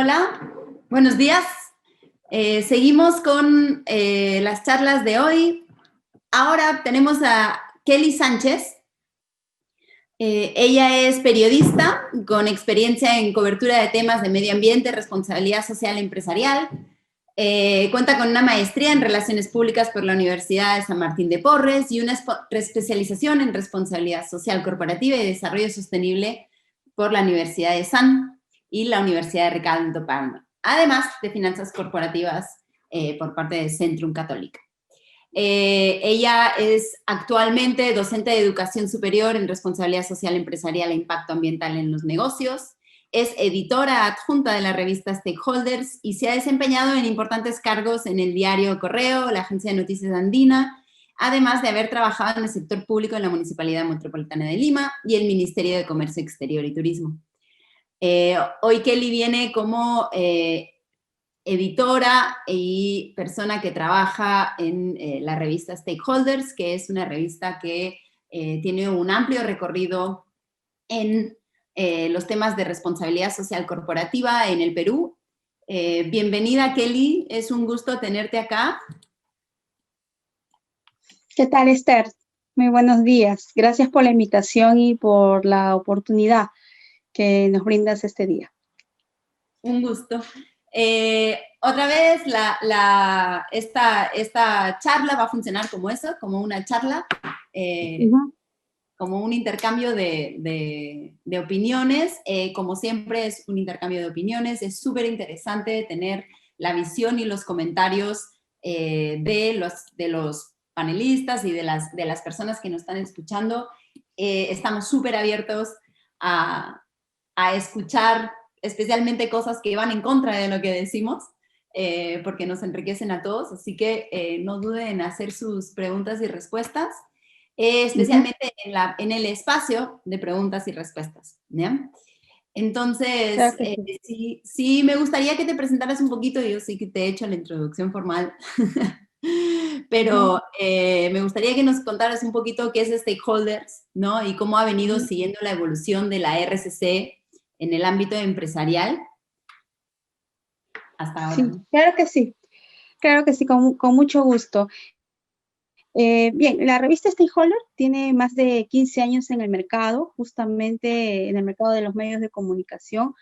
Hola, buenos días. Seguimos con las charlas de hoy. Ahora tenemos a Kelly Sánchez. Ella es periodista con experiencia en cobertura de temas de medio ambiente, responsabilidad social empresarial. Cuenta con una maestría en Relaciones Públicas por la Universidad de San Martín de Porres y una especialización en responsabilidad social corporativa y desarrollo sostenible por la Universidad de San y la Universidad de Ricardo Palma, además de finanzas corporativas por parte de Centrum Católica. Ella es actualmente docente de educación superior en responsabilidad social empresarial e impacto ambiental en los negocios. Es editora adjunta de la revista Stakeholders y se ha desempeñado en importantes cargos en el diario Correo, la agencia de noticias Andina, además de haber trabajado en el sector público en la Municipalidad Metropolitana de Lima y el Ministerio de Comercio Exterior y Turismo. Hoy Kelly viene como editora y persona que trabaja en la revista Stakeholders, que es una revista que tiene un amplio recorrido en los temas de responsabilidad social corporativa en el Perú. Bienvenida, Kelly, es un gusto tenerte acá. ¿Qué tal, Esther? Muy buenos días. Gracias por la invitación y por la oportunidad que nos brindas este día. Un gusto. Otra vez, esta charla va a funcionar como eso, como una charla, como un intercambio de opiniones. Como siempre es un intercambio de opiniones. Es súper interesante tener la visión y los comentarios de los panelistas y de las personas que nos están escuchando. Estamos súper abiertos a escuchar especialmente cosas que van en contra de lo que decimos, porque nos enriquecen a todos, así que no duden en hacer sus preguntas y respuestas, especialmente en el espacio de preguntas y respuestas, ¿ya? Entonces, Claro sí, me gustaría que te presentaras un poquito. Yo sí que te he hecho la introducción formal, pero me gustaría que nos contaras un poquito qué es Stakeholders, ¿no? Y cómo ha venido siguiendo la evolución de la RCC en el ámbito empresarial hasta ahora. Sí, claro que sí, con mucho gusto. Bien, la revista Stakeholder tiene más de 15 años en el mercado, justamente en el mercado de los medios de comunicación,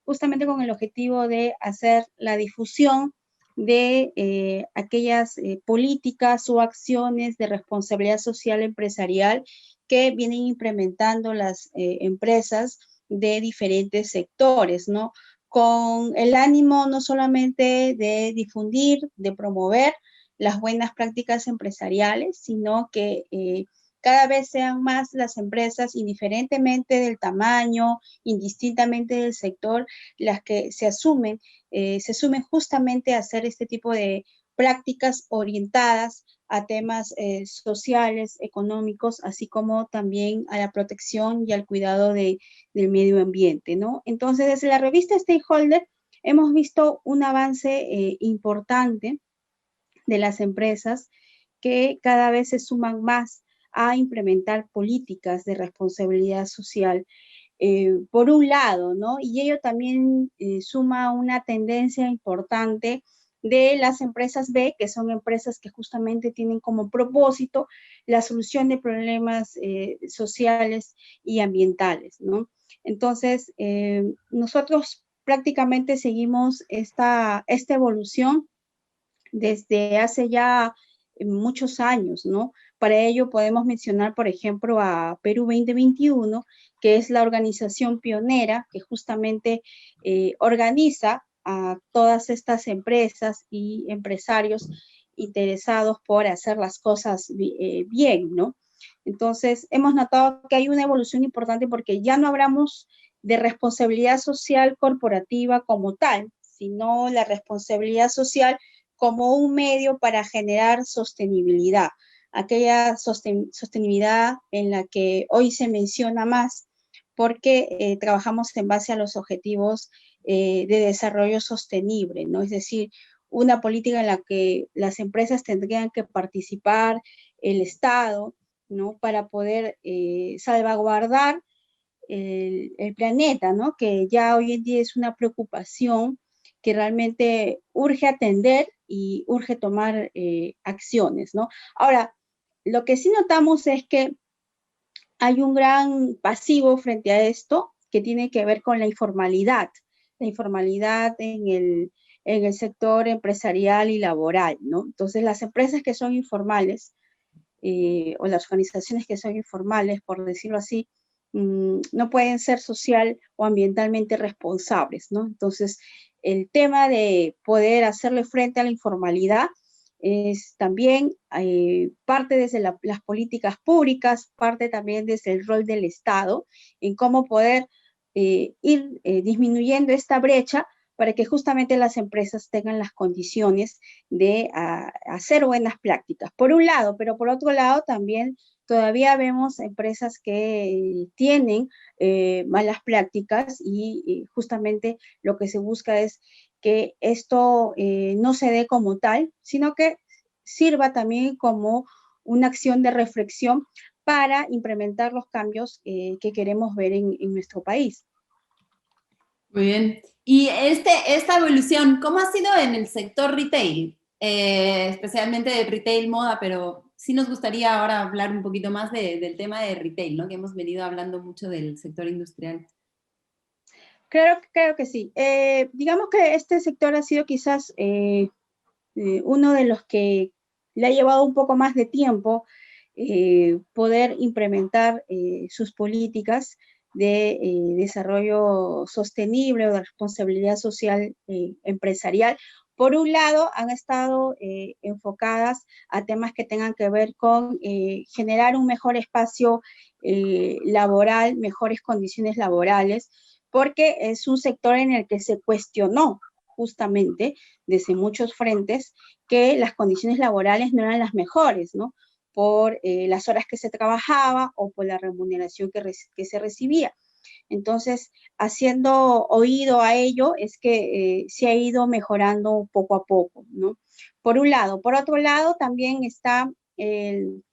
justamente con el objetivo de hacer la difusión de aquellas políticas o acciones de responsabilidad social empresarial que vienen implementando las empresas de diferentes sectores, ¿no? Con el ánimo no solamente de difundir, de promover las buenas prácticas empresariales, sino que cada vez sean más las empresas, indiferentemente del tamaño, indistintamente del sector, las que se sumen justamente a hacer este tipo de prácticas orientadas a temas sociales, económicos, así como también a la protección y al cuidado del medio ambiente, ¿no? Entonces, desde la revista Stakeholder hemos visto un avance importante de las empresas que cada vez se suman más a implementar políticas de responsabilidad social. Por un lado, ¿no? Y ello también suma una tendencia importante de las empresas B, que son empresas que justamente tienen como propósito la solución de problemas sociales y ambientales, ¿no? Entonces, nosotros prácticamente seguimos esta evolución desde hace ya muchos años, ¿no? Para ello podemos mencionar, por ejemplo, a Perú 2021, que es la organización pionera que justamente organiza a todas estas empresas y empresarios interesados por hacer las cosas bien, ¿no? Entonces, hemos notado que hay una evolución importante porque ya no hablamos de responsabilidad social corporativa como tal, sino la responsabilidad social como un medio para generar sostenibilidad, aquella sostenibilidad en la que hoy se menciona más porque trabajamos en base a los objetivos de desarrollo sostenible, ¿no? Es decir, una política en la que las empresas tendrían que participar, el Estado, ¿no? Para poder salvaguardar el planeta, ¿no? Que ya hoy en día es una preocupación que realmente urge atender y urge tomar acciones, ¿no? Ahora, lo que sí notamos es que hay un gran pasivo frente a esto que tiene que ver con la informalidad en el sector empresarial y laboral, ¿no? Entonces, las empresas que son informales, o las organizaciones que son informales, por decirlo así, no pueden ser social o ambientalmente responsables, ¿no? Entonces, el tema de poder hacerle frente a la informalidad es también parte desde las políticas públicas, parte también desde el rol del Estado, en cómo poder ir disminuyendo esta brecha para que justamente las empresas tengan las condiciones de hacer buenas prácticas, por un lado, pero por otro lado también todavía vemos empresas que tienen malas prácticas y justamente lo que se busca es que esto no se dé como tal, sino que sirva también como una acción de reflexión para implementar los cambios que queremos ver en nuestro país. Muy bien. Y esta evolución, ¿cómo ha sido en el sector retail? Especialmente de retail moda, pero sí nos gustaría ahora hablar un poquito más del tema de retail, ¿no? Que hemos venido hablando mucho del sector industrial. Creo que sí. Digamos que este sector ha sido quizás uno de los que le ha llevado un poco más de tiempo poder implementar sus políticas de desarrollo sostenible o de responsabilidad social empresarial. Por un lado, han estado enfocadas a temas que tengan que ver con generar un mejor espacio laboral, mejores condiciones laborales, porque es un sector en el que se cuestionó justamente desde muchos frentes que las condiciones laborales no eran las mejores, ¿no? Por las horas que se trabajaba o por la remuneración que se recibía. Entonces, haciendo oído a ello es que se ha ido mejorando poco a poco, ¿no? Por un lado. Por otro lado, también está el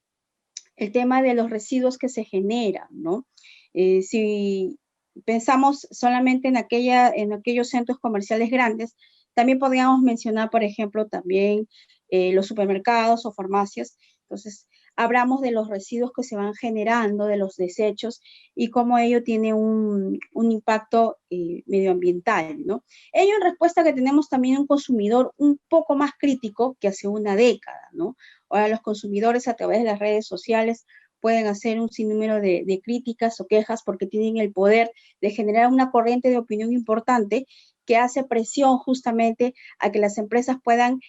tema de los residuos que se generan, ¿no? Si pensamos solamente en aquellos centros comerciales grandes, también podríamos mencionar, por ejemplo, también los supermercados o farmacias. Entonces, hablamos de los residuos que se van generando, de los desechos y cómo ello tiene un impacto medioambiental, ¿no? Ello en respuesta a que tenemos también un consumidor un poco más crítico que hace una década, ¿no? Ahora los consumidores a través de las redes sociales pueden hacer un sinnúmero de críticas o quejas porque tienen el poder de generar una corriente de opinión importante que hace presión justamente a que las empresas puedan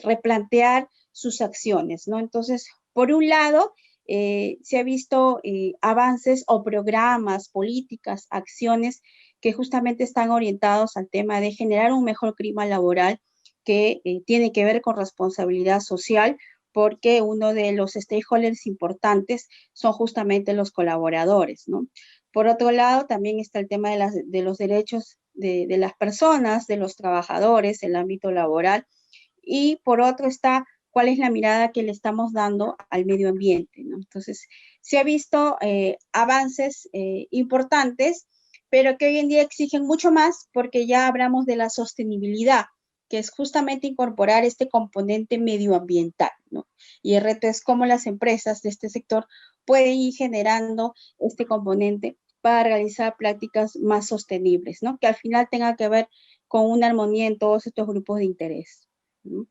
replantear sus acciones, ¿no? Entonces, por un lado, se ha visto avances o programas, políticas, acciones que justamente están orientados al tema de generar un mejor clima laboral que tiene que ver con responsabilidad social, porque uno de los stakeholders importantes son justamente los colaboradores, ¿no? Por otro lado, también está el tema de los derechos de las personas, de los trabajadores, el ámbito laboral, y por otro está cuál es la mirada que le estamos dando al medio ambiente, ¿no? Entonces, se ha visto avances importantes, pero que hoy en día exigen mucho más porque ya hablamos de la sostenibilidad, que es justamente incorporar este componente medioambiental, ¿no? Y el reto es cómo las empresas de este sector pueden ir generando este componente para realizar prácticas más sostenibles, ¿no? Que al final tenga que ver con una armonía en todos estos grupos de interés, ¿no?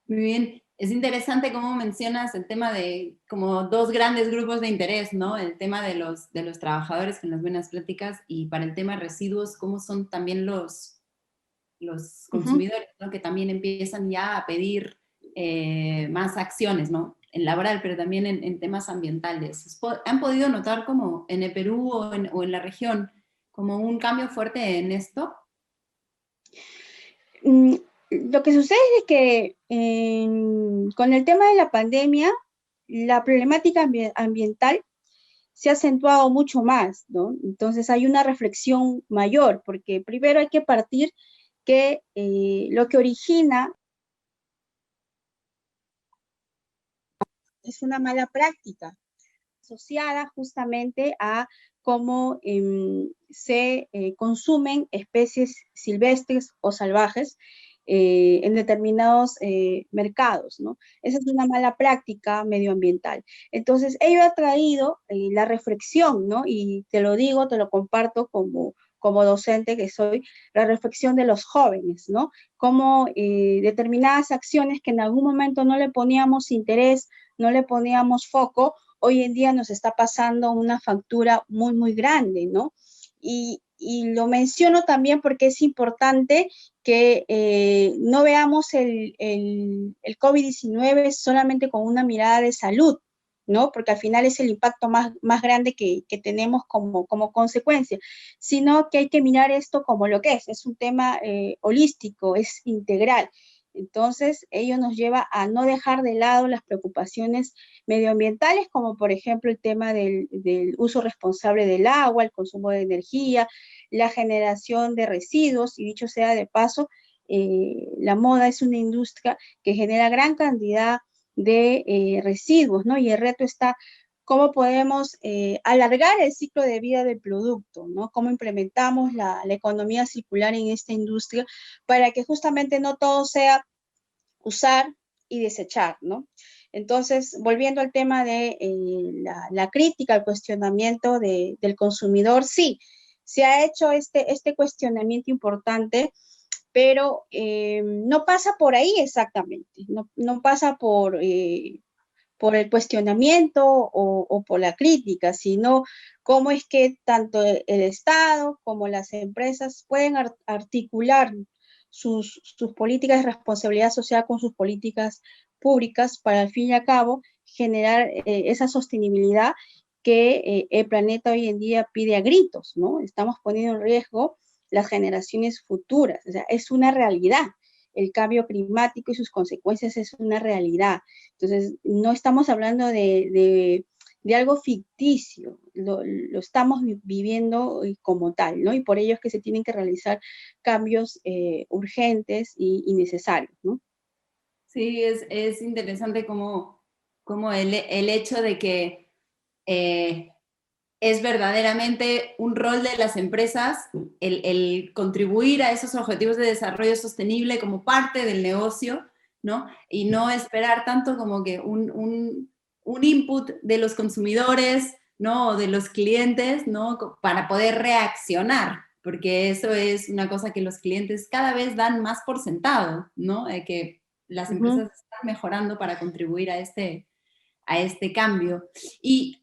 Muy bien. Es interesante cómo mencionas el tema de como dos grandes grupos de interés, ¿no? El tema de los trabajadores en las buenas prácticas y para el tema de residuos, cómo son también los consumidores, ¿no? Que también empiezan ya a pedir más acciones, ¿no? En laboral, pero también en temas ambientales. ¿Han podido notar como en el Perú o en la región como un cambio fuerte en esto? Lo que sucede es que con el tema de la pandemia, la problemática ambiental se ha acentuado mucho más, ¿no? Entonces hay una reflexión mayor, porque primero hay que partir que lo que origina es una mala práctica, asociada justamente a cómo se consumen especies silvestres o salvajes en determinados mercados, ¿no? Esa es una mala práctica medioambiental. Entonces, ello ha traído la reflexión, ¿no? Y te lo digo, te lo comparto como docente que soy, la reflexión de los jóvenes, ¿no? Cómo determinadas acciones que en algún momento no le poníamos interés, no le poníamos foco, hoy en día nos está pasando una factura muy, muy grande, ¿no? Y lo menciono también porque es importante que no veamos el COVID-19 solamente con una mirada de salud, ¿no? Porque al final es el impacto más grande que tenemos como consecuencia, sino que hay que mirar esto como lo que es un tema holístico, es integral. Entonces, ello nos lleva a no dejar de lado las preocupaciones medioambientales, como por ejemplo el tema del uso responsable del agua, el consumo de energía, la generación de residuos, y dicho sea de paso, la moda es una industria que genera gran cantidad de residuos, ¿no? Y el reto está cómo podemos alargar el ciclo de vida del producto, ¿no? Cómo implementamos la economía circular en esta industria para que justamente no todo sea usar y desechar, ¿no? Entonces, volviendo al tema de la crítica, el cuestionamiento del consumidor, sí, se ha hecho este cuestionamiento importante, pero no pasa por ahí exactamente, no pasa por el cuestionamiento o por la crítica, sino cómo es que tanto el Estado como las empresas pueden articular sus políticas de responsabilidad social con sus políticas públicas para al fin y al cabo generar esa sostenibilidad que el planeta hoy en día pide a gritos, ¿no? Estamos poniendo en riesgo las generaciones futuras, o sea, es una realidad. El cambio climático y sus consecuencias es una realidad. Entonces, no estamos hablando de algo ficticio, lo estamos viviendo como tal, ¿no? Y por ello es que se tienen que realizar cambios urgentes y necesarios, ¿no? Sí, es interesante como el hecho de que es verdaderamente un rol de las empresas el contribuir a esos objetivos de desarrollo sostenible como parte del negocio, ¿no? Y no esperar tanto como que un input de los consumidores, ¿no? O de los clientes, ¿no? Para poder reaccionar, porque eso es una cosa que los clientes cada vez dan más por sentado, ¿no? Que las empresas están mejorando para contribuir a este cambio. Y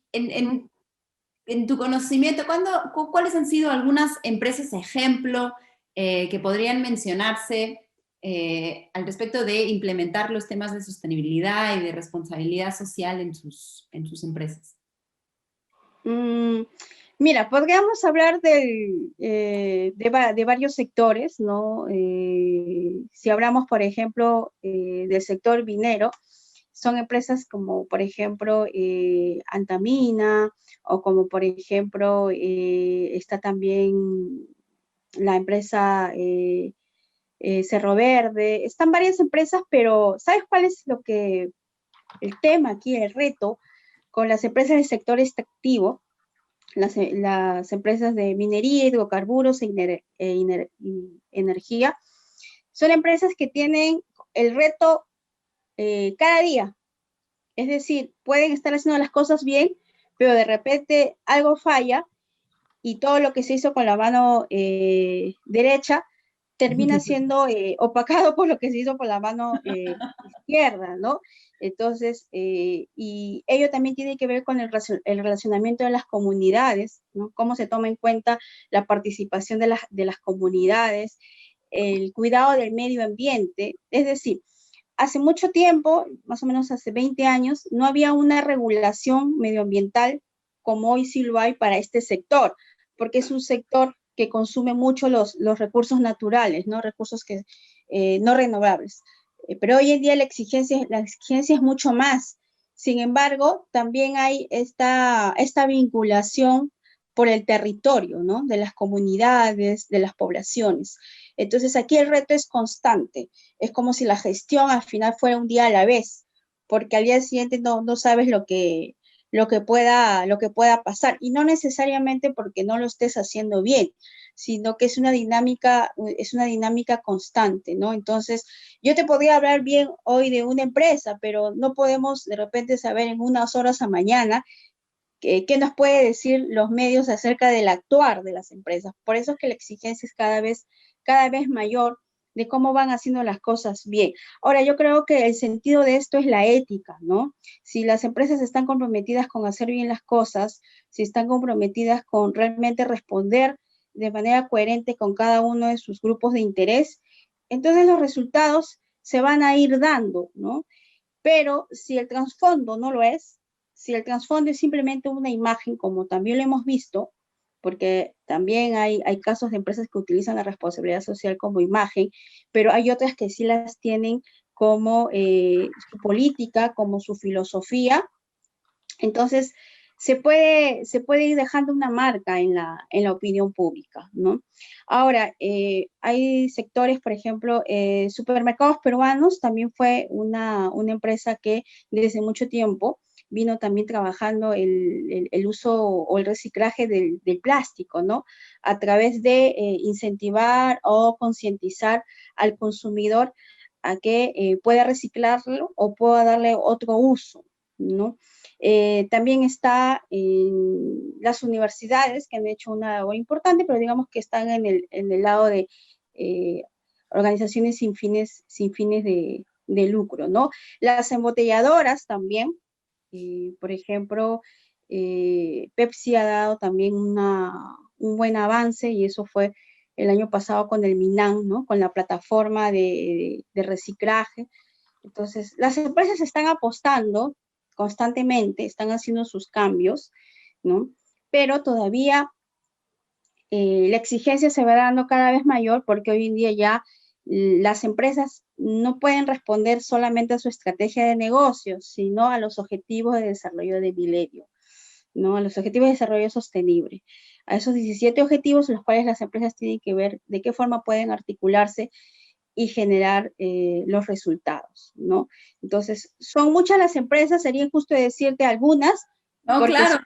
en tu conocimiento, ¿cuáles han sido algunas empresas ejemplo que podrían mencionarse al respecto de implementar los temas de sostenibilidad y de responsabilidad social en sus empresas? Mira, podríamos hablar de varios sectores, ¿no? Si hablamos, por ejemplo, del sector minero, son empresas como, por ejemplo, Antamina, o como, por ejemplo, está también la empresa Cerro Verde. Están varias empresas, pero ¿sabes cuál es el tema aquí, el reto con las empresas del sector extractivo? Las empresas de minería, hidrocarburos energía, son empresas que tienen el reto cada día. Es decir, pueden estar haciendo las cosas bien, pero de repente algo falla y todo lo que se hizo con la mano derecha termina siendo opacado por lo que se hizo con la mano izquierda, ¿no? Entonces, y ello también tiene que ver con el relacionamiento de las comunidades, ¿no? Cómo se toma en cuenta la participación de las comunidades, el cuidado del medio ambiente. Es decir, hace mucho tiempo, más o menos hace 20 años, no había una regulación medioambiental como hoy sí lo hay para este sector, porque es un sector que consume mucho los recursos naturales, ¿no? Recursos que, no renovables. Pero hoy en día la exigencia es mucho más. Sin embargo, también hay esta vinculación por el territorio, ¿no? De las comunidades, de las poblaciones. Entonces, aquí el reto es constante. Es como si la gestión al final fuera un día a la vez, porque al día siguiente no sabes lo que lo que pueda pasar, y no necesariamente porque no lo estés haciendo bien, sino que es una dinámica constante, ¿no? Entonces, yo te podría hablar bien hoy de una empresa, pero no podemos de repente saber en unas horas a mañana qué nos puede decir los medios acerca del actuar de las empresas. Por eso es que la exigencia es cada vez mayor de cómo van haciendo las cosas bien. Ahora, yo creo que el sentido de esto es la ética, ¿no? Si las empresas están comprometidas con hacer bien las cosas, si están comprometidas con realmente responder de manera coherente con cada uno de sus grupos de interés, entonces los resultados se van a ir dando, ¿no? Pero si el trasfondo no lo es, si el trasfondo es simplemente una imagen, como también lo hemos visto, porque también hay casos de empresas que utilizan la responsabilidad social como imagen, pero hay otras que sí las tienen como su política, como su filosofía. Entonces, se puede ir dejando una marca en la opinión pública, ¿no? Ahora, hay sectores, por ejemplo, Supermercados Peruanos también fue una empresa que desde mucho tiempo vino también trabajando el uso o el reciclaje del plástico, ¿no? A través de incentivar o concientizar al consumidor a que pueda reciclarlo o pueda darle otro uso, ¿no? También está en las universidades que han hecho una labor importante, pero digamos que están en el lado de eh, organizaciones sin fines de lucro, ¿no? Las embotelladoras también, por ejemplo, Pepsi ha dado también un buen avance y eso fue el año pasado con el MINAN, ¿no? Con la plataforma de reciclaje. Entonces, las empresas están apostando constantemente, están haciendo sus cambios, ¿no? Pero todavía la exigencia se va dando cada vez mayor porque hoy en día ya las empresas no pueden responder solamente a su estrategia de negocio, sino a los objetivos de desarrollo de milenio, ¿no? A los objetivos de desarrollo sostenible. A esos 17 objetivos, los cuales las empresas tienen que ver de qué forma pueden articularse y generar los resultados, ¿no? Entonces, son muchas las empresas, sería injusto decirte algunas, No, porque claro.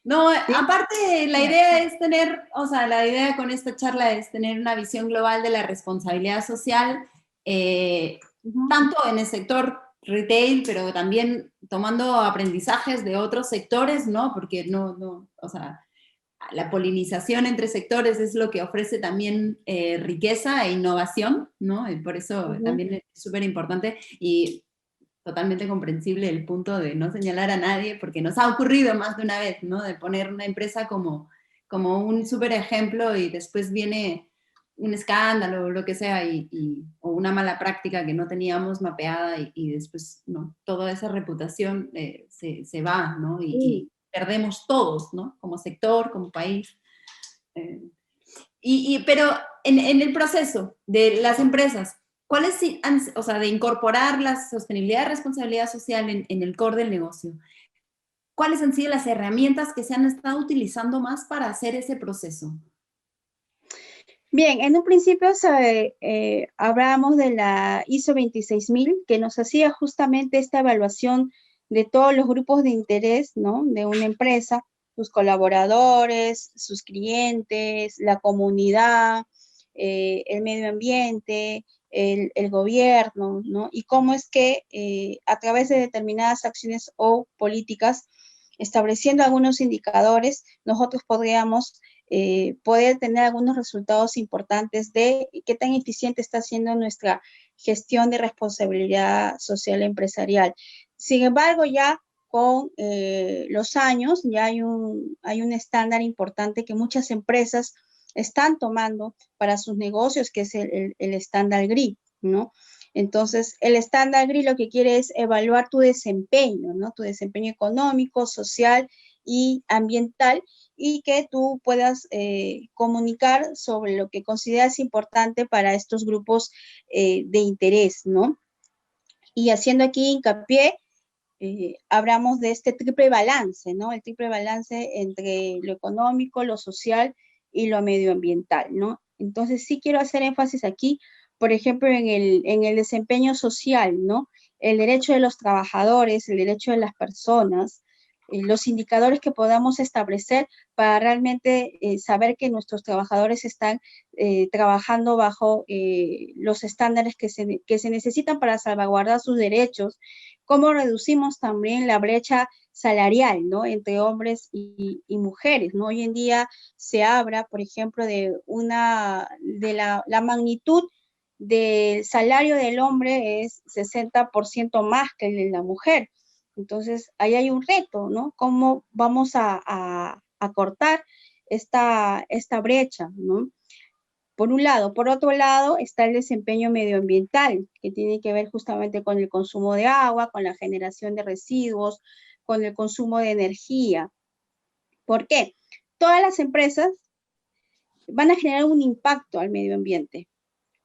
No, sí, aparte la idea es tener, o sea, la idea con esta charla es tener una visión global de la responsabilidad social, tanto en el sector retail, pero también tomando aprendizajes de otros sectores, ¿no? Porque o sea, la polinización entre sectores es lo que ofrece también riqueza e innovación, ¿no? Y por eso también es súper importante y totalmente comprensible el punto de no señalar a nadie, porque nos ha ocurrido más de una vez, ¿no? De poner una empresa como un súper ejemplo y después viene un escándalo o lo que sea, o una mala práctica que no teníamos mapeada y después, ¿no? Toda esa reputación se va, ¿no? Y perdemos todos, ¿no? Como sector, como país. Pero en el proceso de las empresas, ¿cuáles, o sea, de incorporar la sostenibilidad y responsabilidad social en el core del negocio? ¿Cuáles han sido las herramientas que se han estado utilizando más para hacer ese proceso? Bien, en un principio hablábamos de la ISO 26000, que nos hacía justamente esta evaluación de todos los grupos de interés, ¿no? De una empresa, sus colaboradores, sus clientes, la comunidad, el medio ambiente, el gobierno, ¿no? Y cómo es que a través de determinadas acciones o políticas, estableciendo algunos indicadores, nosotros podríamos poder tener algunos resultados importantes de qué tan eficiente está siendo nuestra gestión de responsabilidad social empresarial. Sin embargo, ya con los años ya hay un estándar importante que muchas empresas están tomando para sus negocios, que es el estándar GRI, ¿no? Entonces, el estándar GRI lo que quiere es evaluar tu desempeño, ¿no? Tu desempeño económico, social y ambiental, y que tú puedas comunicar sobre lo que consideras importante para estos grupos de interés, ¿no? Y haciendo aquí hincapié, hablamos de este triple balance, ¿no? El triple balance entre lo económico, lo social y lo medioambiental, ¿no? Entonces sí quiero hacer énfasis aquí, por ejemplo, en el desempeño social, ¿no? El derecho de los trabajadores, el derecho de las personas, los indicadores que podamos establecer para realmente saber que nuestros trabajadores están trabajando bajo los estándares que se necesitan para salvaguardar sus derechos, cómo reducimos también la brecha salarial, ¿no? Entre hombres y mujeres, ¿no? Hoy en día se habla, por ejemplo, de la magnitud del salario del hombre es 60% más que el de la mujer. Entonces, ahí hay un reto, ¿no? ¿Cómo vamos a cortar esta brecha, ¿no? Por un lado. Por otro lado, está el desempeño medioambiental, que tiene que ver justamente con el consumo de agua, con la generación de residuos, con el consumo de energía. ¿Por qué? Todas las empresas van a generar un impacto al medio ambiente.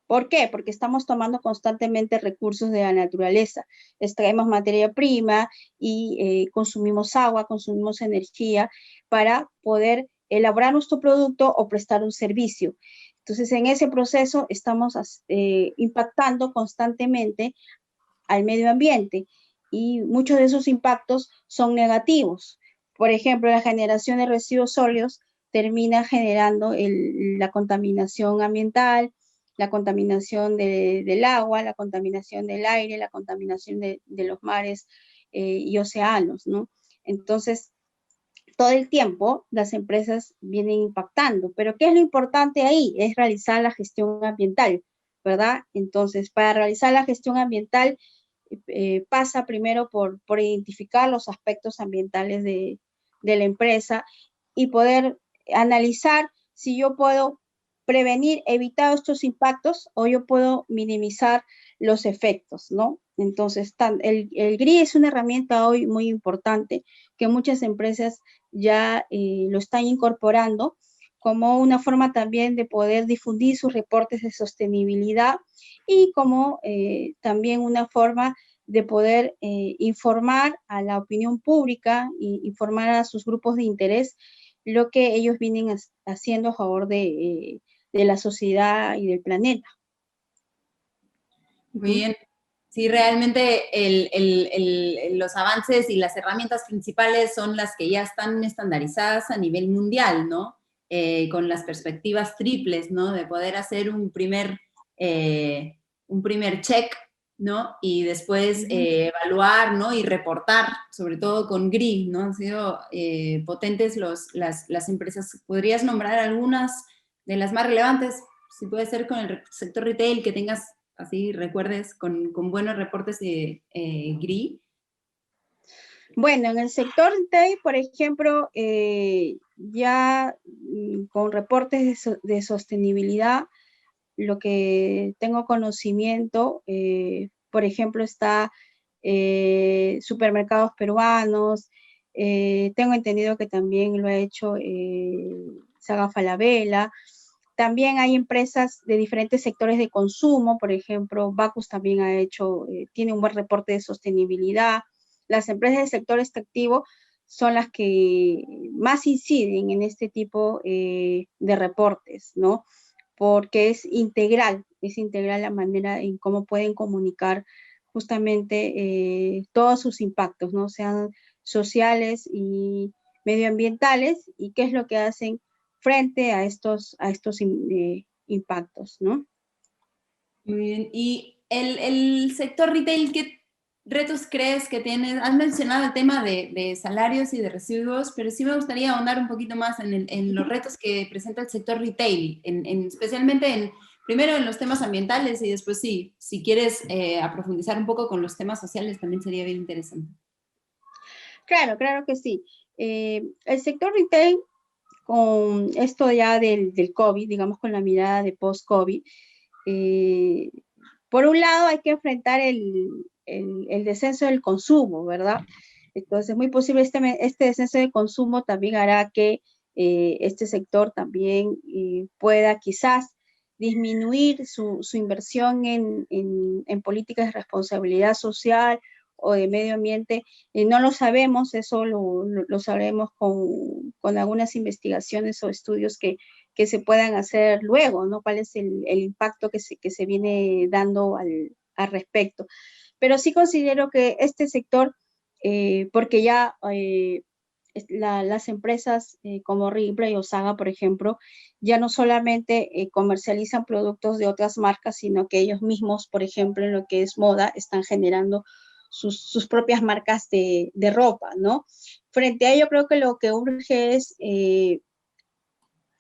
¿Por qué? Porque estamos tomando constantemente recursos de la naturaleza. Extraemos materia prima y consumimos agua, consumimos energía para poder elaborar nuestro producto o prestar un servicio. Entonces, en ese proceso estamos impactando constantemente al medio ambiente y muchos de esos impactos son negativos. Por ejemplo, la generación de residuos sólidos termina generando la contaminación ambiental, la contaminación del agua, la contaminación del aire, la contaminación de los mares y océanos, ¿no? Entonces, todo el tiempo las empresas vienen impactando, pero ¿qué es lo importante ahí? Es realizar la gestión ambiental, ¿verdad? Entonces, para realizar la gestión ambiental pasa primero por identificar los aspectos ambientales de la empresa y poder analizar si yo puedo prevenir, evitar estos impactos o yo puedo minimizar los efectos, ¿no? Entonces, el GRI es una herramienta hoy muy importante que muchas empresas ya lo están incorporando como una forma también de poder difundir sus reportes de sostenibilidad y como también una forma de poder informar a la opinión pública e informar a sus grupos de interés lo que ellos vienen haciendo a favor de la sociedad y del planeta. Muy bien. Sí, realmente los avances y las herramientas principales son las que ya están estandarizadas a nivel mundial, ¿no? Con las perspectivas triples, ¿no? De poder hacer un primer check, ¿no? Y después evaluar, ¿no? Y reportar, sobre todo con GRI, ¿no? Han sido potentes las empresas. ¿Podrías nombrar algunas de las más relevantes? Si puede ser con el sector retail, que tengas así recuerdes con buenos reportes de GRI. Bueno, en el sector retail, por ejemplo, ya con reportes de sostenibilidad, lo que tengo conocimiento, por ejemplo, está supermercados peruanos, tengo entendido que también lo ha hecho Saga Falabella. También hay empresas de diferentes sectores de consumo, por ejemplo, Bacus también ha hecho, tiene un buen reporte de sostenibilidad. Las empresas del sector extractivo son las que más inciden en este tipo de reportes, ¿no? Porque es integral la manera en cómo pueden comunicar justamente todos sus impactos, ¿no? Sean sociales y medioambientales, y qué es lo que hacen frente a estos impactos, ¿no? Muy bien. ¿Y el sector retail, qué retos crees que tienes? Has mencionado el tema de salarios y de residuos, pero sí me gustaría ahondar un poquito más en los retos que presenta el sector retail, especialmente primero en los temas ambientales y después sí, si quieres profundizar un poco con los temas sociales también sería bien interesante. Claro, claro que sí. El sector retail, con esto ya del COVID, digamos con la mirada de post-COVID, por un lado hay que enfrentar el descenso del consumo, ¿verdad? Entonces es muy posible este descenso de consumo también hará que este sector también pueda quizás disminuir su inversión en políticas de responsabilidad social o de medio ambiente. No lo sabemos, eso lo sabremos con algunas investigaciones o estudios que se puedan hacer luego, ¿no? ¿Cuál es el impacto que se viene dando al respecto? Pero sí considero que este sector, porque ya las empresas como Ripley o Saga, por ejemplo, ya no solamente comercializan productos de otras marcas, sino que ellos mismos, por ejemplo, en lo que es moda, están generando sus propias marcas de ropa, ¿no? Frente a ello, creo que lo que urge es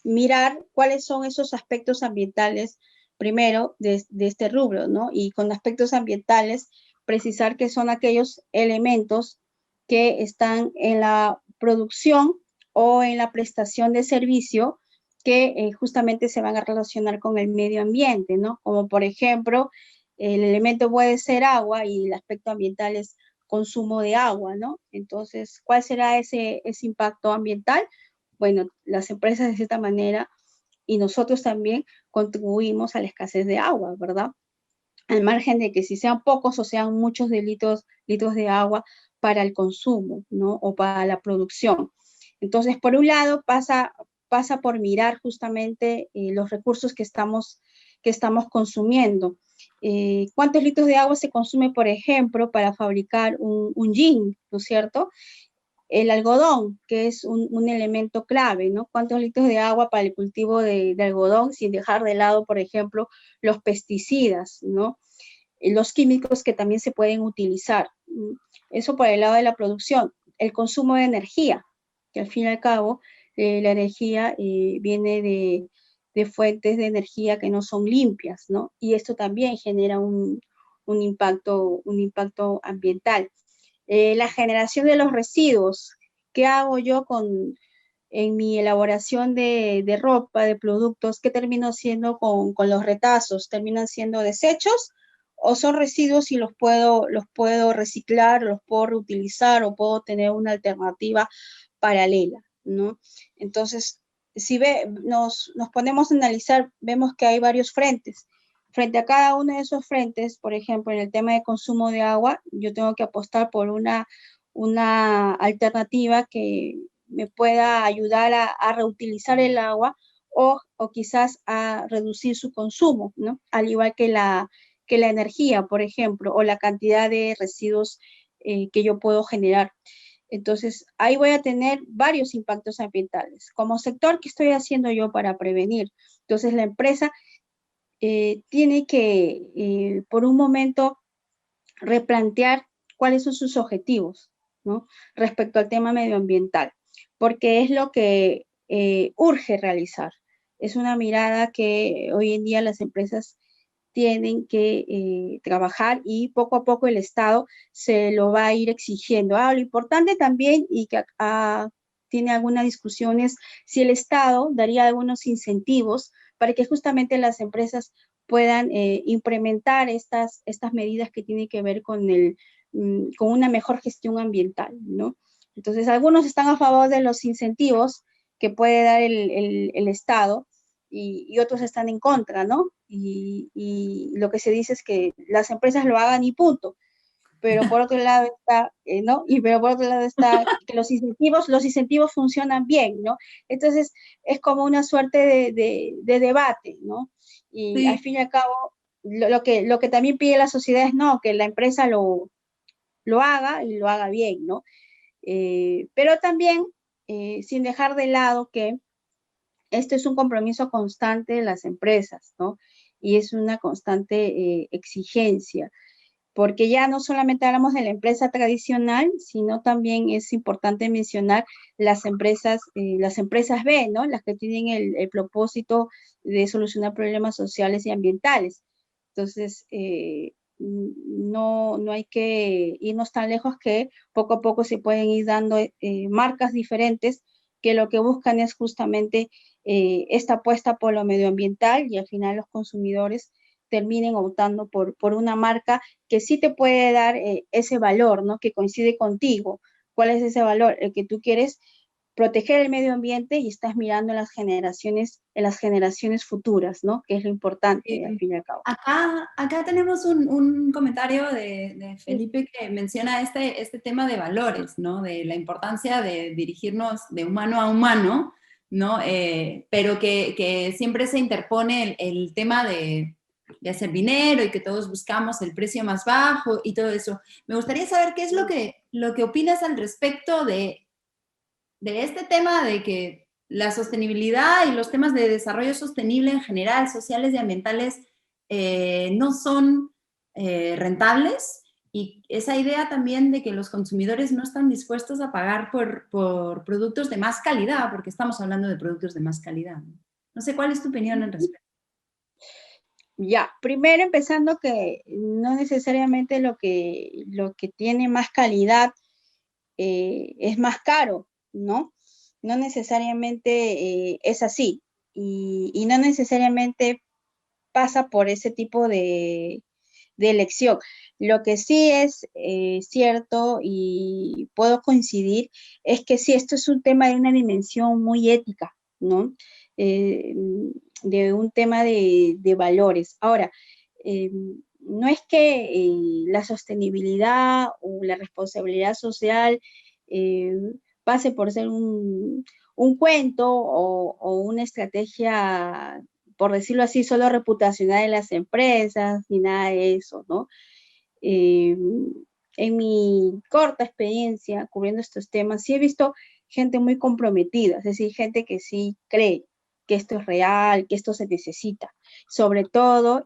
mirar cuáles son esos aspectos ambientales, primero, de este rubro, ¿no? Y con aspectos ambientales, precisar que son aquellos elementos que están en la producción o en la prestación de servicio que justamente se van a relacionar con el medio ambiente, ¿no? Como por ejemplo, el elemento puede ser agua y el aspecto ambiental es consumo de agua, ¿no? Entonces, ¿cuál será ese impacto ambiental? Bueno, las empresas de cierta manera y nosotros también contribuimos a la escasez de agua, ¿verdad? Al margen de que si sean pocos o sean muchos de litros de agua para el consumo, ¿no? O para la producción. Entonces, por un lado, pasa por mirar justamente los recursos que estamos consumiendo. ¿Cuántos litros de agua se consume, por ejemplo, para fabricar un jean, ¿no es cierto? El algodón, que es un elemento clave, ¿no? ¿Cuántos litros de agua para el cultivo de algodón sin dejar de lado, por ejemplo, los pesticidas, ¿no? Los químicos que también se pueden utilizar. Eso por el lado de la producción. El consumo de energía, que al fin y al cabo la energía viene de fuentes de energía que no son limpias, ¿no? Y esto también genera un impacto ambiental. La generación de los residuos. ¿Qué hago yo en mi elaboración de ropa, de productos? ¿Qué termino haciendo con los retazos? ¿Terminan siendo desechos o son residuos y los puedo reciclar, los puedo reutilizar o puedo tener una alternativa paralela, ¿no? Entonces, si nos ponemos a analizar, vemos que hay varios frentes. Frente a cada uno de esos frentes, por ejemplo, en el tema de consumo de agua, yo tengo que apostar por una alternativa que me pueda ayudar a reutilizar el agua o quizás a reducir su consumo, ¿no? Al igual que la energía, por ejemplo, o la cantidad de residuos que yo puedo generar. Entonces, ahí voy a tener varios impactos ambientales. Como sector, ¿qué estoy haciendo yo para prevenir? Entonces, la empresa tiene que, por un momento, replantear cuáles son sus objetivos, ¿no? Respecto al tema medioambiental, porque es lo que urge realizar. Es una mirada que hoy en día las empresas tienen que trabajar y poco a poco el Estado se lo va a ir exigiendo. Lo importante también, y que tiene algunas discusiones, si el Estado daría algunos incentivos para que justamente las empresas puedan implementar estas medidas que tienen que ver con una mejor gestión ambiental, ¿no? Entonces, algunos están a favor de los incentivos que puede dar el Estado y otros están en contra, ¿no? Y lo que se dice es que las empresas lo hagan y punto. Pero por otro lado está, ¿no? Pero por otro lado está que los incentivos funcionan bien, ¿no? Entonces, es como una suerte de debate, ¿no? Y Sí. al fin y al cabo, lo que también pide la sociedad es no, que la empresa lo haga y lo haga bien, ¿no? Pero también, sin dejar de lado que esto es un compromiso constante de las empresas, ¿no? Y es una constante exigencia, porque ya no solamente hablamos de la empresa tradicional, sino también es importante mencionar las empresas B, ¿no? Las que tienen el propósito de solucionar problemas sociales y ambientales. Entonces, no hay que irnos tan lejos que poco a poco se pueden ir dando marcas diferentes que lo que buscan es justamente esta apuesta por lo medioambiental y al final los consumidores terminen optando por una marca que sí te puede dar ese valor, ¿no? Que coincide contigo. ¿Cuál es ese valor? El que tú quieres proteger el medio ambiente y estás mirando en las generaciones futuras, ¿no? Que es lo importante, al fin y al cabo. Acá tenemos un comentario de Felipe que menciona este tema de valores, ¿no? De la importancia de dirigirnos de humano a humano, ¿no? Pero que siempre se interpone el tema de hacer dinero y que todos buscamos el precio más bajo y todo eso. Me gustaría saber qué es lo que opinas al respecto de de este tema de que la sostenibilidad y los temas de desarrollo sostenible en general, sociales y ambientales, no son rentables, y esa idea también de que los consumidores no están dispuestos a pagar por productos de más calidad, porque estamos hablando de productos de más calidad. No sé, ¿cuál es tu opinión al respecto? Ya, primero empezando que no necesariamente lo que tiene más calidad es más caro, ¿no? No necesariamente es así y no necesariamente pasa por ese tipo de elección. Lo que sí es cierto y puedo coincidir es que sí, esto es un tema de una dimensión muy ética, ¿no? Eh, de un tema de valores. Ahora, eh, no es que la sostenibilidad o la responsabilidad social eh, pase por ser un cuento o una estrategia, por decirlo así, solo reputacional de las empresas, ni nada de eso, ¿no? Eh, en mi corta experiencia cubriendo estos temas, sí he visto gente muy comprometida, es decir, gente que sí cree que esto es real, que esto se necesita. Sobre todo,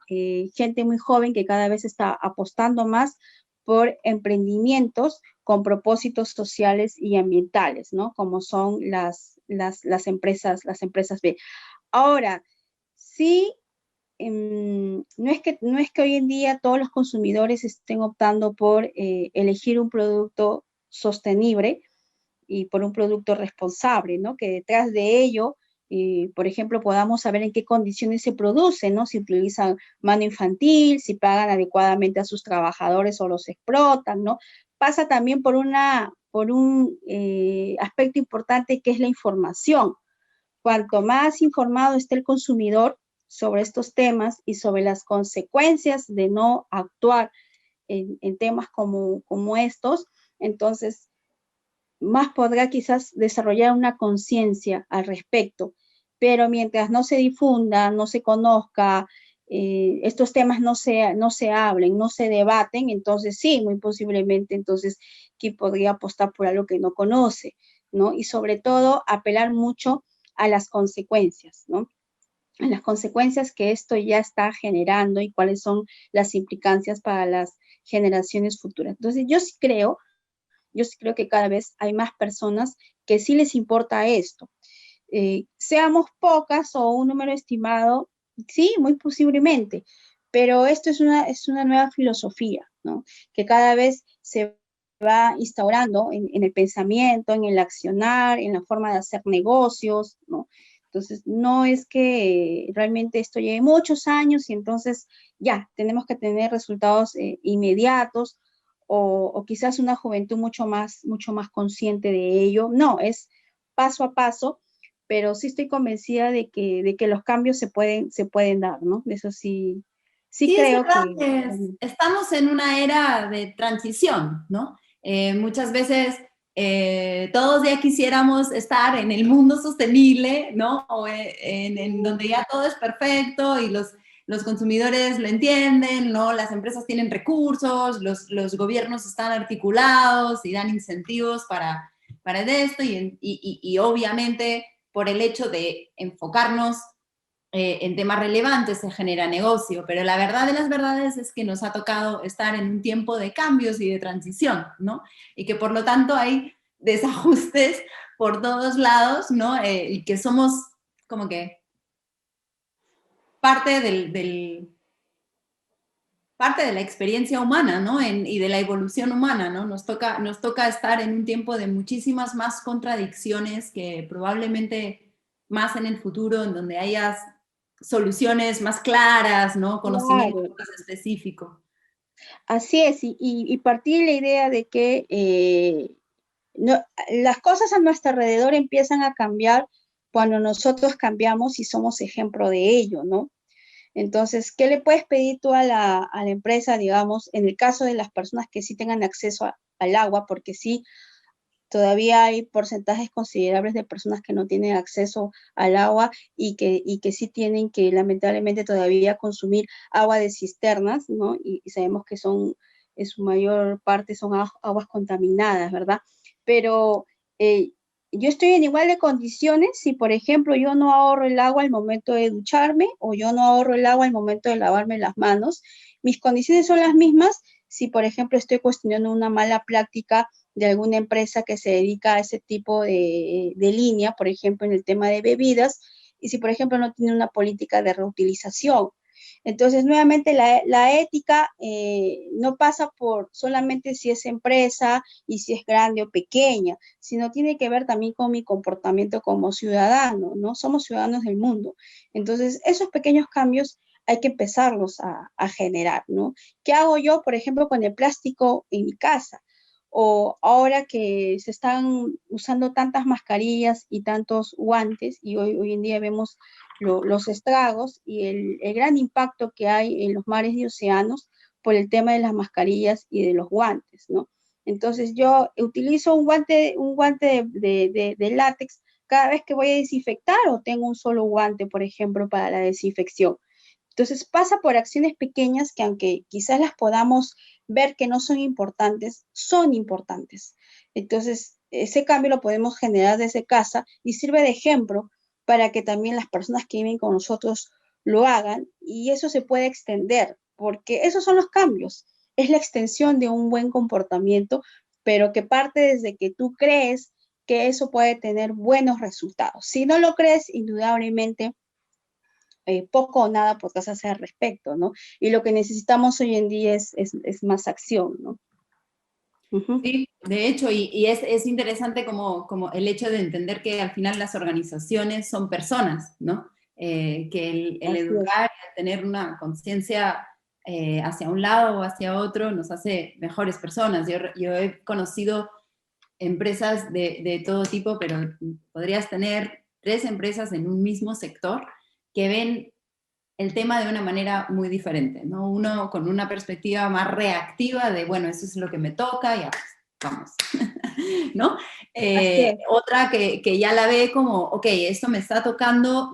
gente muy joven que cada vez está apostando más por emprendimientos con propósitos sociales y ambientales, ¿no? Como son las empresas B. Ahora, sí, no es que hoy en día todos los consumidores estén optando por elegir un producto sostenible y por un producto responsable, ¿no? Que detrás de ello, por ejemplo, podamos saber en qué condiciones se produce, ¿no? Si utilizan mano infantil, si pagan adecuadamente a sus trabajadores o los explotan, ¿no? Pasa también por un aspecto importante que es la información. Cuanto más informado esté el consumidor sobre estos temas y sobre las consecuencias de no actuar en temas como estos, entonces más podrá quizás desarrollar una conciencia al respecto. Pero mientras no se difunda, no se conozca, estos temas no se hablen, no se debaten, entonces sí, muy posiblemente entonces que podría apostar por algo que no conoce, ¿no? Y sobre todo apelar mucho a las consecuencias, ¿no? A las consecuencias que esto ya está generando y cuáles son las implicancias para las generaciones futuras. Entonces, yo sí creo que cada vez hay más personas que sí les importa esto. Seamos pocas o un número estimado, sí, muy posiblemente, pero esto es una nueva filosofía, ¿no? Que cada vez se va instaurando en el pensamiento, en el accionar, en la forma de hacer negocios, ¿no? Entonces, no es que realmente esto lleve muchos años y entonces ya, tenemos que tener resultados inmediatos o quizás una juventud mucho más consciente de ello. No, es paso a paso, pero sí estoy convencida de que los cambios se pueden dar, ¿no? Eso sí, sí Sí, es creo verdad que... que estamos en una era de transición, ¿no? Muchas veces todos ya quisiéramos estar en el mundo sostenible, ¿no? O en donde ya todo es perfecto y los consumidores lo entienden, ¿no? Las empresas tienen recursos, los gobiernos están articulados y dan incentivos para esto y obviamente por el hecho de enfocarnos en temas relevantes se genera negocio, pero la verdad de las verdades es que nos ha tocado estar en un tiempo de cambios y de transición, ¿no? Y que por lo tanto hay desajustes por todos lados, ¿no? Y que somos como que parte parte de la experiencia humana, ¿no? Y de la evolución humana, ¿no? Nos toca estar en un tiempo de muchísimas más contradicciones que probablemente más en el futuro, en donde hayas soluciones más claras, ¿no? Conocimiento Claro, más específico. así es, y partí de la idea de que no, las cosas a nuestro alrededor empiezan a cambiar cuando nosotros cambiamos y somos ejemplo de ello, ¿no? Entonces, ¿qué le puedes pedir tú a la empresa, digamos, en el caso de las personas que sí tengan acceso al agua? Porque sí, todavía hay porcentajes considerables de personas que no tienen acceso al agua y que sí tienen que lamentablemente todavía consumir agua de cisternas, ¿no? Y sabemos que son, en su mayor parte son aguas contaminadas, ¿verdad? Pero yo estoy en igual de condiciones si, por ejemplo, yo no ahorro el agua al momento de ducharme o yo no ahorro el agua al momento de lavarme las manos. Mis condiciones son las mismas si, por ejemplo, estoy cuestionando una mala práctica de alguna empresa que se dedica a ese tipo de línea, por ejemplo, en el tema de bebidas, y si, por ejemplo, no tiene una política de reutilización. Entonces, nuevamente, la ética no pasa por solamente si es empresa y si es grande o pequeña, sino tiene que ver también con mi comportamiento como ciudadano, ¿no? Somos ciudadanos del mundo. Entonces, esos pequeños cambios hay que empezarlos a generar, ¿no? ¿Qué hago yo, por ejemplo, con el plástico en mi casa? O ahora que se están usando tantas mascarillas y tantos guantes, y hoy en día vemos los estragos y el gran impacto que hay en los mares y océanos por el tema de las mascarillas y de los guantes, ¿no? Entonces yo utilizo un guante de látex cada vez que voy a desinfectar o tengo un solo guante, por ejemplo, para la desinfección. Entonces pasa por acciones pequeñas que aunque quizás las podamos ver que no son importantes, son importantes. Entonces ese cambio lo podemos generar desde casa y sirve de ejemplo para que también las personas que viven con nosotros lo hagan y eso se puede extender, porque esos son los cambios, es la extensión de un buen comportamiento, pero que parte desde que tú crees que eso puede tener buenos resultados. Si no lo crees, indudablemente poco o nada podrás hacer al respecto, ¿no? Y lo que necesitamos hoy en día es más acción, ¿no? Sí, de hecho, y es interesante como el hecho de entender que al final las organizaciones son personas, ¿no? Que el educar, el tener una conciencia hacia un lado o hacia otro nos hace mejores personas. Yo he conocido empresas de todo tipo, pero podrías tener 3 empresas en un mismo sector que ven el tema de una manera muy diferente, ¿no? Uno con una perspectiva más reactiva de, bueno, eso es lo que me toca, ya, vamos, ¿no? Otra que ya la ve como, ok, esto me está tocando,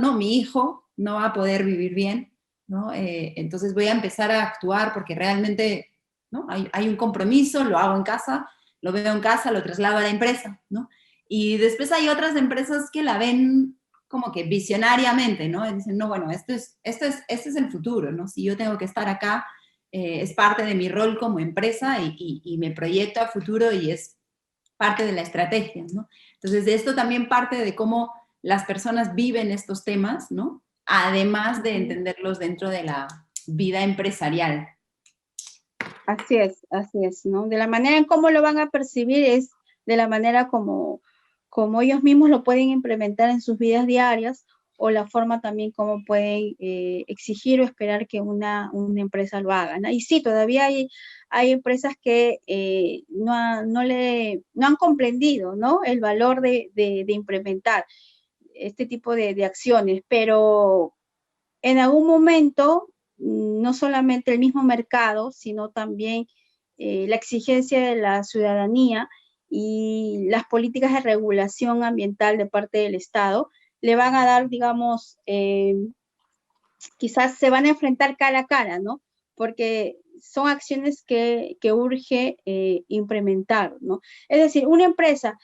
no, mi hijo no va a poder vivir bien, ¿no? Entonces voy a empezar a actuar porque realmente, ¿no? Hay un compromiso, lo hago en casa, lo veo en casa, lo traslado a la empresa, ¿no? Y después hay otras empresas que la ven como que visionariamente, ¿no? Y dicen, no, bueno, este es el futuro, ¿no? Si yo tengo que estar acá, es parte de mi rol como empresa y me proyecto a futuro y es parte de la estrategia, ¿no? Entonces, de esto también parte de cómo las personas viven estos temas, ¿no? Además de entenderlos dentro de la vida empresarial. Así es, ¿no? De la manera en cómo lo van a percibir es de la manera como ellos mismos lo pueden implementar en sus vidas diarias o la forma también como pueden exigir o esperar que una empresa lo haga, ¿no? Y sí, todavía hay empresas que no han comprendido, ¿no? El valor de implementar este tipo de acciones, pero en algún momento, no solamente el mismo mercado, sino también la exigencia de la ciudadanía y las políticas de regulación ambiental de parte del Estado le van a dar, digamos, quizás se van a enfrentar cara a cara, ¿no? Porque son acciones que urge implementar, ¿no? Es decir, una empresa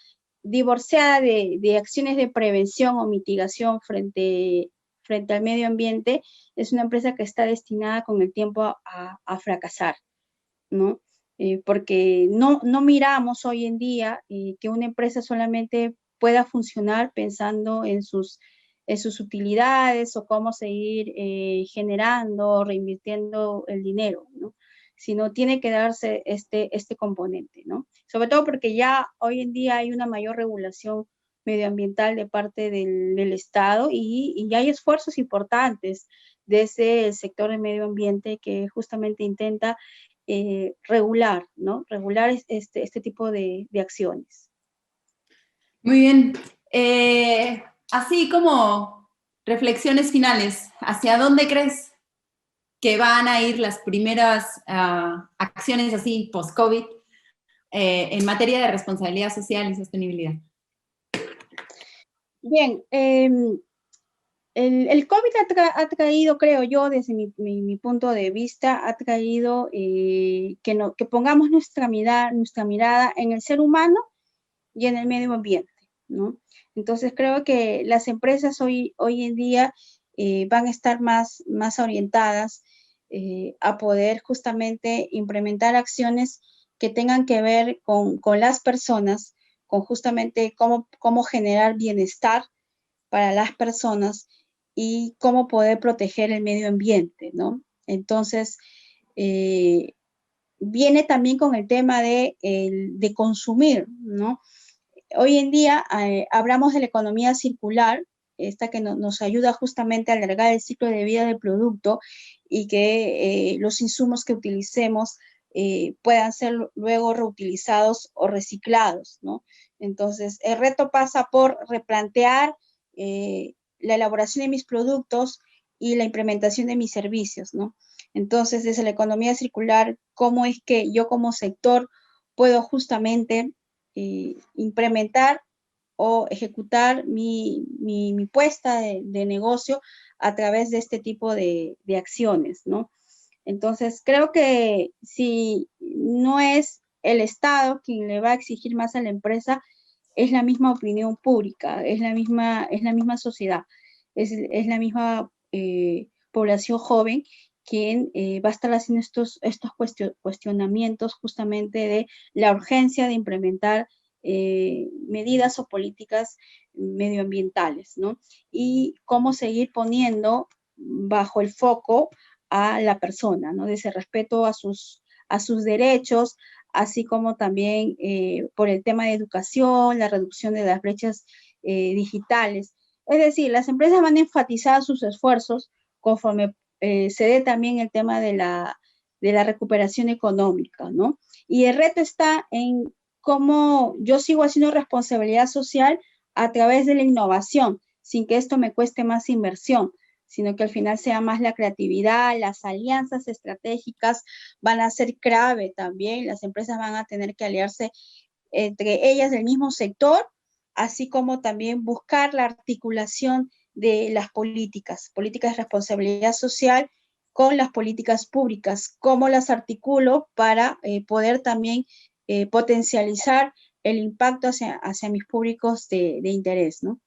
divorciada de acciones de prevención o mitigación frente al medio ambiente es una empresa que está destinada con el tiempo a fracasar, ¿no? Porque no miramos hoy en día que una empresa solamente pueda funcionar pensando en sus utilidades o cómo seguir generando, reinvirtiendo el dinero, ¿no? Sino tiene que darse este componente, ¿no? Sobre todo porque ya hoy en día hay una mayor regulación medioambiental de parte del Estado y hay esfuerzos importantes desde el sector de medio ambiente que justamente intenta regular, ¿no? Regular este tipo de acciones. Muy bien. Así como reflexiones finales, ¿hacia dónde crees que van a ir las primeras acciones así post-COVID en materia de responsabilidad social y sostenibilidad? Bien, el COVID ha traído, creo yo, desde mi punto de vista, ha traído que pongamos nuestra mirada en el ser humano y en el medio ambiente, ¿no? Entonces creo que las empresas hoy en día van a estar más orientadas a poder justamente implementar acciones que tengan que ver con las personas, con justamente cómo generar bienestar para las personas y cómo poder proteger el medio ambiente, ¿no? Entonces, viene también con el tema de consumir, ¿no? Hoy en día hablamos de la economía circular, esta que nos ayuda justamente a alargar el ciclo de vida del producto y que los insumos que utilicemos puedan ser luego reutilizados o reciclados, ¿no? Entonces, el reto pasa por replantear la elaboración de mis productos y la implementación de mis servicios, ¿no? Entonces, desde la economía circular, ¿cómo es que yo como sector puedo justamente implementar o ejecutar mi puesta de negocio a través de este tipo de acciones, ¿no? Entonces, creo que si no es el Estado quien le va a exigir más a la empresa, es la misma opinión pública, es la misma sociedad, es la misma población joven quien va a estar haciendo estos cuestionamientos justamente de la urgencia de implementar medidas o políticas medioambientales, ¿no? Y cómo seguir poniendo bajo el foco a la persona, ¿no? De ese respeto a sus derechos, así como también por el tema de educación, la reducción de las brechas digitales. Es decir, las empresas van a enfatizar sus esfuerzos conforme se dé también el tema de la recuperación económica, ¿no? Y el reto está en cómo yo sigo haciendo responsabilidad social a través de la innovación, sin que esto me cueste más inversión, sino que al final sea más la creatividad, las alianzas estratégicas van a ser clave también, las empresas van a tener que aliarse entre ellas del mismo sector, así como también buscar la articulación de las políticas de responsabilidad social con las políticas públicas, cómo las articulo para poder también potencializar el impacto hacia mis públicos de interés, ¿no?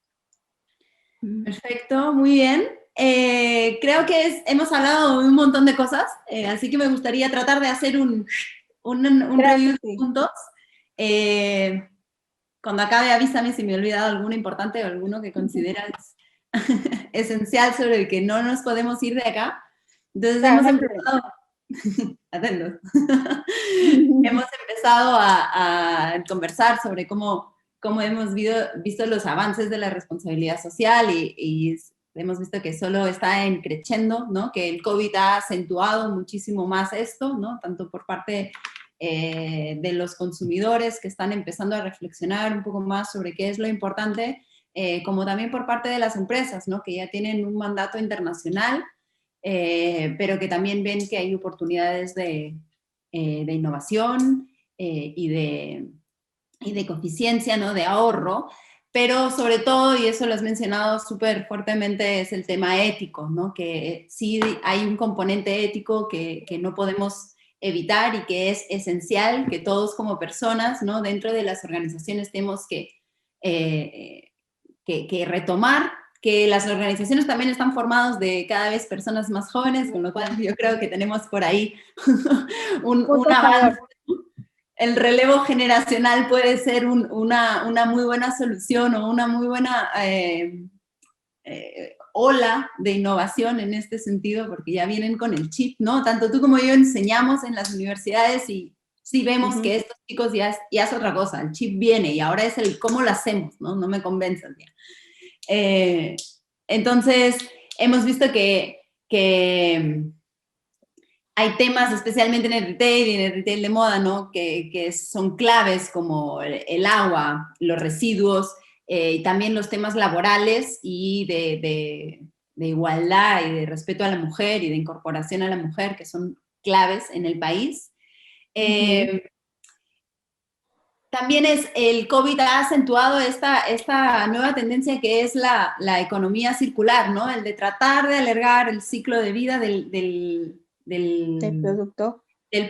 Perfecto, muy bien. Creo que hemos hablado de un montón de cosas, así que me gustaría tratar de hacer un review juntos. Cuando acabe, avísame si me he olvidado alguno importante o alguno que consideras esencial sobre el que no nos podemos ir de acá. Entonces hemos empezado, atentos, hemos empezado a conversar sobre cómo hemos visto los avances de la responsabilidad social y hemos visto que solo está en creciendo, ¿no? Que el COVID ha acentuado muchísimo más esto, ¿no? Tanto por parte de los consumidores que están empezando a reflexionar un poco más sobre qué es lo importante, como también por parte de las empresas, ¿no? Que ya tienen un mandato internacional, pero que también ven que hay oportunidades de innovación y de eficiencia, ¿no? De ahorro, pero sobre todo, y eso lo has mencionado súper fuertemente, es el tema ético, ¿no? Que sí hay un componente ético que no podemos evitar y que es esencial que todos como personas, ¿no? Dentro de las organizaciones tenemos que retomar, que las organizaciones también están formadas de cada vez personas más jóvenes, con lo cual yo creo que tenemos por ahí un avance. El relevo generacional puede ser una muy buena solución o una muy buena ola de innovación en este sentido, porque ya vienen con el chip, ¿no? Tanto tú como yo enseñamos en las universidades y sí vemos que estos chicos ya es otra cosa, el chip viene y ahora es el cómo lo hacemos, ¿no? No me convencen ya. Entonces, hemos visto que hay temas, especialmente en el retail y en el retail de moda, ¿no? Que son claves como el agua, los residuos, y también los temas laborales y de igualdad y de respeto a la mujer y de incorporación a la mujer, que son claves en el país. También el COVID ha acentuado esta nueva tendencia que es la economía circular, ¿no? El de tratar de alargar el ciclo de vida del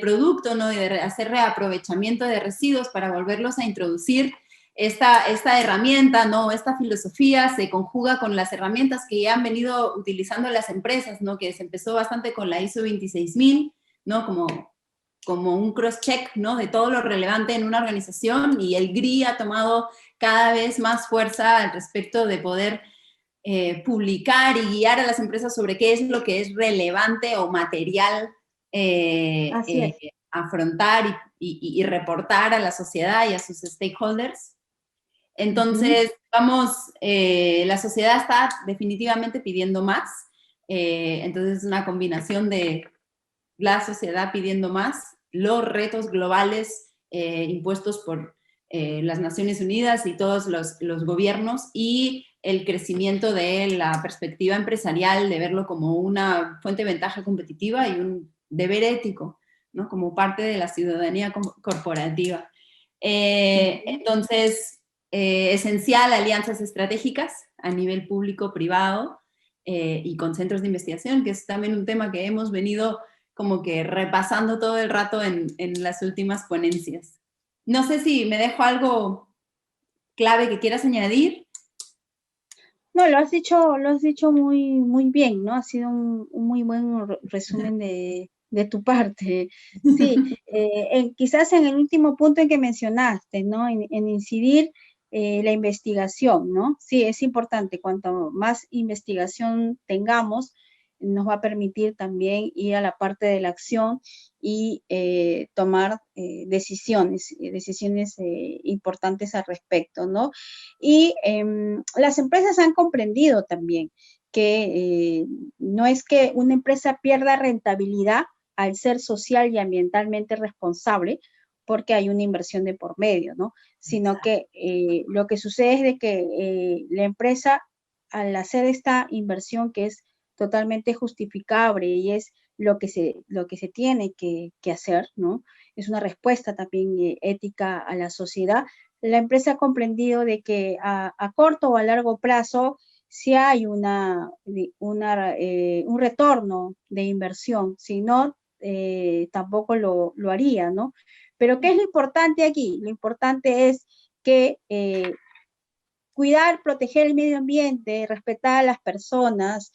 producto, ¿no? Y de hacer reaprovechamiento de residuos para volverlos a introducir esta herramienta, ¿no? Esta filosofía se conjuga con las herramientas que ya han venido utilizando las empresas, ¿no? Que se empezó bastante con la ISO 26000, ¿no? Como un cross-check, ¿no? De todo lo relevante en una organización, y el GRI ha tomado cada vez más fuerza al respecto de poder publicar y guiar a las empresas sobre qué es lo que es relevante o material afrontar y reportar a la sociedad y a sus stakeholders. Entonces, la sociedad está definitivamente pidiendo más. Entonces, es una combinación de la sociedad pidiendo más, los retos globales impuestos por las Naciones Unidas y todos los gobiernos, y el crecimiento de la perspectiva empresarial, de verlo como una fuente de ventaja competitiva y un deber ético, ¿no? Como parte de la ciudadanía corporativa. Entonces, esencial alianzas estratégicas a nivel público-privado y con centros de investigación, que es también un tema que hemos venido como que repasando todo el rato en las últimas ponencias. No sé si me dejo algo clave que quieras añadir. No, lo has dicho muy, muy bien, ¿no? Ha sido un muy buen resumen de tu parte. Sí, quizás en el último punto en que mencionaste, ¿no? En incidir la investigación, ¿no? Sí, es importante. Cuanto más investigación tengamos, nos va a permitir también ir a la parte de la acción y tomar decisiones importantes al respecto, ¿no? Y las empresas han comprendido también que no es que una empresa pierda rentabilidad al ser social y ambientalmente responsable, porque hay una inversión de por medio, ¿no? Sino que lo que sucede es de que la empresa, al hacer esta inversión que es totalmente justificable y es lo que se tiene que hacer, ¿no? Es una respuesta también ética a la sociedad. La empresa ha comprendido de que a corto o a largo plazo sí hay un retorno de inversión, si no, tampoco lo haría, ¿no? Pero ¿qué es lo importante aquí? Lo importante es que cuidar, proteger el medio ambiente, respetar a las personas,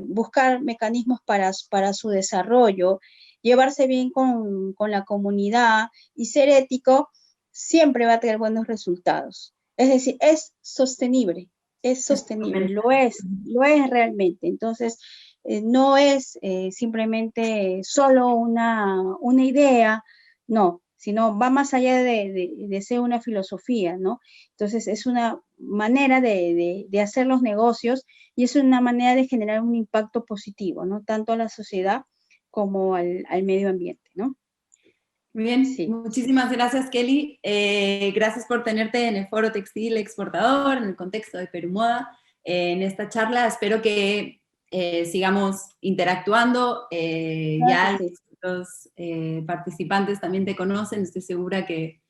buscar mecanismos para su desarrollo, llevarse bien con la comunidad y ser ético, siempre va a tener buenos resultados. Es decir, es sostenible, lo es realmente. Entonces, no es simplemente solo una idea, no, sino va más allá de ser una filosofía, ¿no? Entonces, es una manera de hacer los negocios y es una manera de generar un impacto positivo, ¿no? Tanto a la sociedad como al medio ambiente, ¿no? Muy bien, sí. Muchísimas gracias, Kelly. Gracias por tenerte en el Foro Textil Exportador, en el contexto de Perú Moda, en esta charla. Espero que sigamos interactuando. Ya los participantes también te conocen, estoy segura que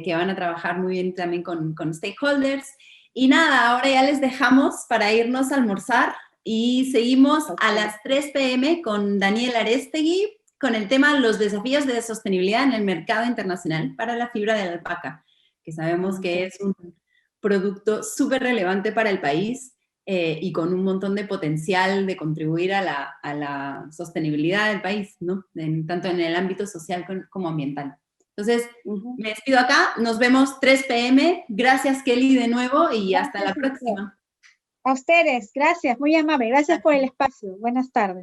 van a trabajar muy bien también con stakeholders. Y nada, ahora ya les dejamos para irnos a almorzar y seguimos a las 3 p.m. con Daniel Arestegui, con el tema los desafíos de sostenibilidad en el mercado internacional para la fibra de la alpaca, que sabemos que es un producto súper relevante para el país y con un montón de potencial de contribuir a la sostenibilidad del país, ¿no? Tanto en el ámbito social como ambiental. Entonces, me despido acá, nos vemos 3 p.m. Gracias, Kelly, de nuevo, y hasta la próxima. A ustedes, gracias, muy amable, gracias por el espacio. Buenas tardes.